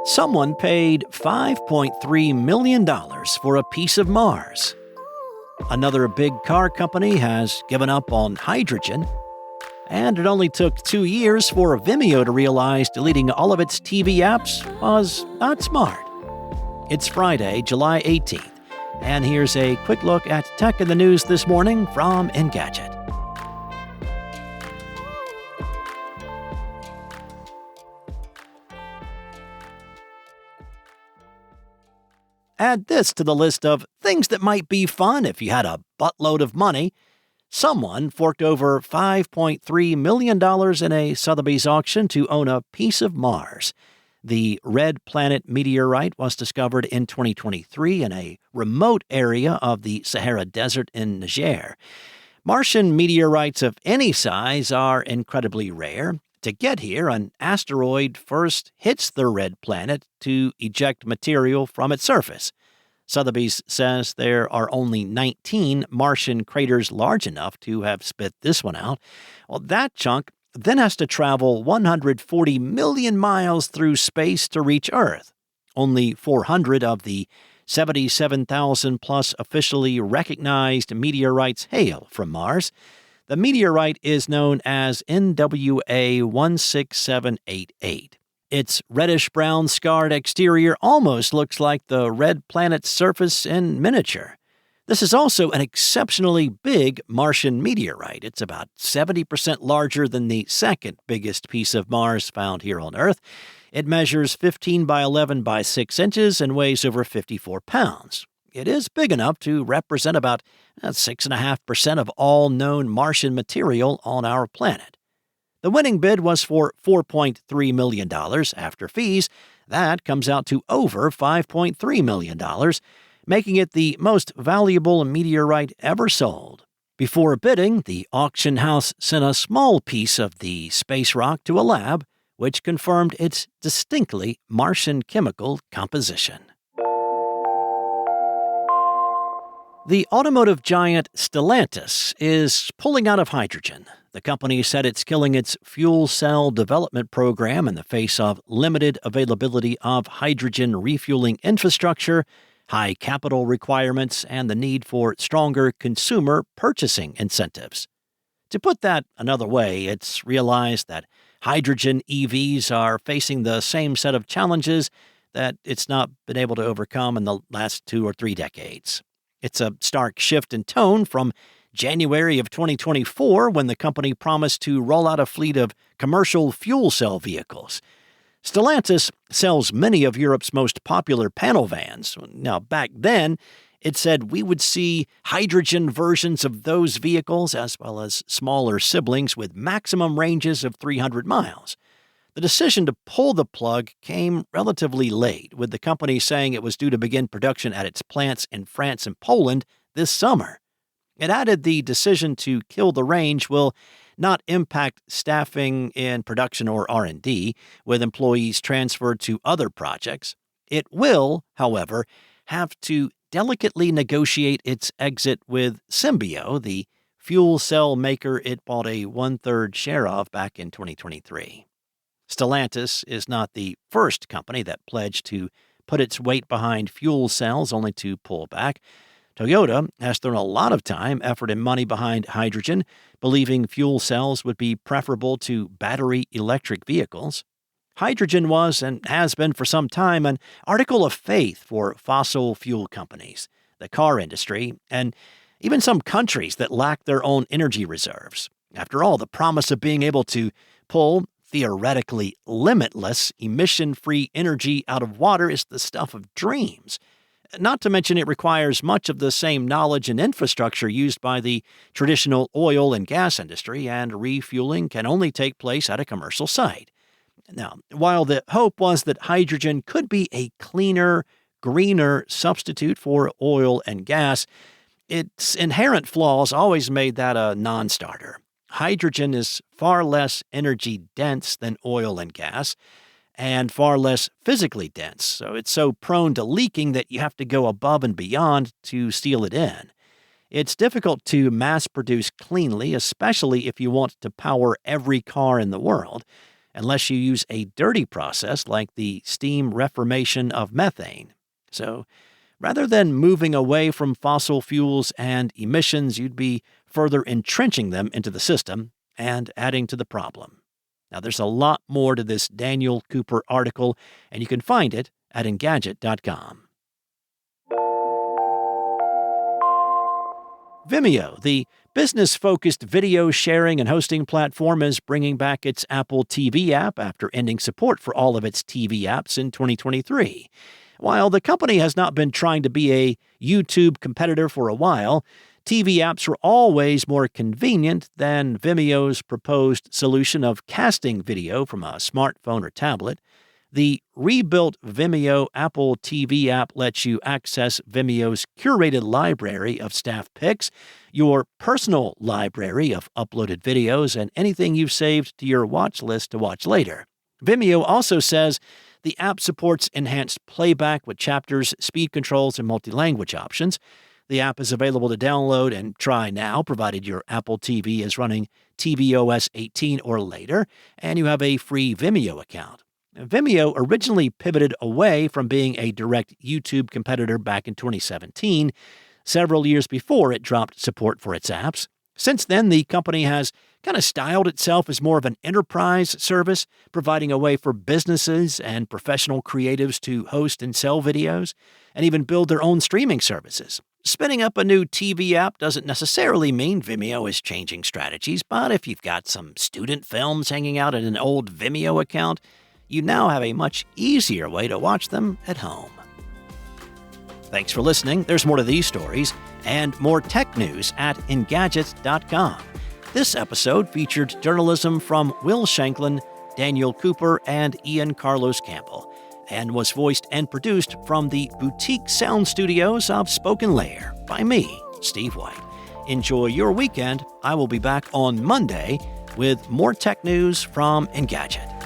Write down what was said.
Someone paid $5.3 million for a piece of Mars. Another big car company has given up on hydrogen. And it only took 2 years for Vimeo to realize deleting all of its TV apps was not smart. It's Friday, July 18th, and here's a quick look at tech in the news this morning from Engadget. Add this to the list of things that might be fun if you had a buttload of money. Someone forked over $5.3 million in a Sotheby's auction to own a piece of Mars. The red planet meteorite was discovered in 2023 in a remote area of the Sahara Desert in Niger. Martian meteorites of any size are incredibly rare. To get here, an asteroid first hits the red planet to eject material from its surface. Sotheby's says there are only 19 Martian craters large enough to have spit this one out. Well, that chunk then has to travel 140 million miles through space to reach Earth. Only 400 of the 77,000 plus officially recognized meteorites hail from Mars. The meteorite is known as NWA 16788. Its reddish-brown scarred exterior almost looks like the red planet's surface in miniature. This is also an exceptionally big Martian meteorite. It's about 70% larger than the second biggest piece of Mars found here on Earth. It measures 15 by 11 by 6 inches and weighs over 54 pounds. It is big enough to represent about 6.5% of all known Martian material on our planet. The winning bid was for $4.3 million after fees. That comes out to over $5.3 million, making it the most valuable meteorite ever sold. Before bidding, the auction house sent a small piece of the space rock to a lab, which confirmed its distinctly Martian chemical composition. The automotive giant Stellantis is pulling out of hydrogen. The company said it's killing its fuel cell development program in the face of limited availability of hydrogen refueling infrastructure, high capital requirements, and the need for stronger consumer purchasing incentives. To put that another way, it's realized that hydrogen EVs are facing the same set of challenges that it's not been able to overcome in the last 2 or 3 decades. It's a stark shift in tone from January of 2024, when the company promised to roll out a fleet of commercial fuel cell vehicles. Stellantis sells many of Europe's most popular panel vans. Now, back then, it said we would see hydrogen versions of those vehicles as well as smaller siblings with maximum ranges of 300 miles. The decision to pull the plug came relatively late, with the company saying it was due to begin production at its plants in France and Poland this summer. It added the decision to kill the range will not impact staffing in production or R&D, with employees transferred to other projects. It will, however, have to delicately negotiate its exit with Symbio, the fuel cell maker it bought a 1/3 share of back in 2023. Stellantis is not the first company that pledged to put its weight behind fuel cells only to pull back. Toyota has thrown a lot of time, effort, and money behind hydrogen, believing fuel cells would be preferable to battery electric vehicles. Hydrogen was, and has been for some time, an article of faith for fossil fuel companies, the car industry, and even some countries that lack their own energy reserves. After all, the promise of being able to pull theoretically limitless emission-free energy out of water is the stuff of dreams. Not to mention it requires much of the same knowledge and infrastructure used by the traditional oil and gas industry, and refueling can only take place at a commercial site. Now, while the hope was that hydrogen could be a cleaner, greener substitute for oil and gas, its inherent flaws always made that a non-starter. Hydrogen is far less energy dense than oil and gas, and far less physically dense, so it's so prone to leaking that you have to go above and beyond to seal it in. It's difficult to mass-produce cleanly, especially if you want to power every car in the world, unless you use a dirty process like the steam reformation of methane. So, rather than moving away from fossil fuels and emissions, you'd be further entrenching them into the system and adding to the problem. Now, there's a lot more to this Daniel Cooper article, and you can find it at Engadget.com. Vimeo, the business-focused video sharing and hosting platform, is bringing back its Apple TV app after ending support for all of its TV apps in 2023. While the company has not been trying to be a YouTube competitor for a while, TV apps were always more convenient than Vimeo's proposed solution of casting video from a smartphone or tablet. The rebuilt Vimeo Apple TV app lets you access Vimeo's curated library of staff picks, your personal library of uploaded videos, and anything you've saved to your watch list to watch later. Vimeo also says the app supports enhanced playback with chapters, speed controls, and multi-language options. The app is available to download and try now, provided your Apple TV is running tvOS 18 or later, and you have a free Vimeo account. Vimeo originally pivoted away from being a direct YouTube competitor back in 2017, several years before it dropped support for its apps. Since then, the company has kind of styled itself as more of an enterprise service, providing a way for businesses and professional creatives to host and sell videos, and even build their own streaming services. Spinning up a new TV app doesn't necessarily mean Vimeo is changing strategies, but if you've got some student films hanging out in an old Vimeo account, you now have a much easier way to watch them at home. Thanks for listening. There's more to these stories and more tech news at Engadget.com. This episode featured journalism from Will Shanklin, Daniel Cooper, and Ian Carlos Campbell, and was voiced and produced from the boutique sound studios of Spoken Layer by me, Steve White. Enjoy your weekend. I will be back on Monday with more tech news from Engadget.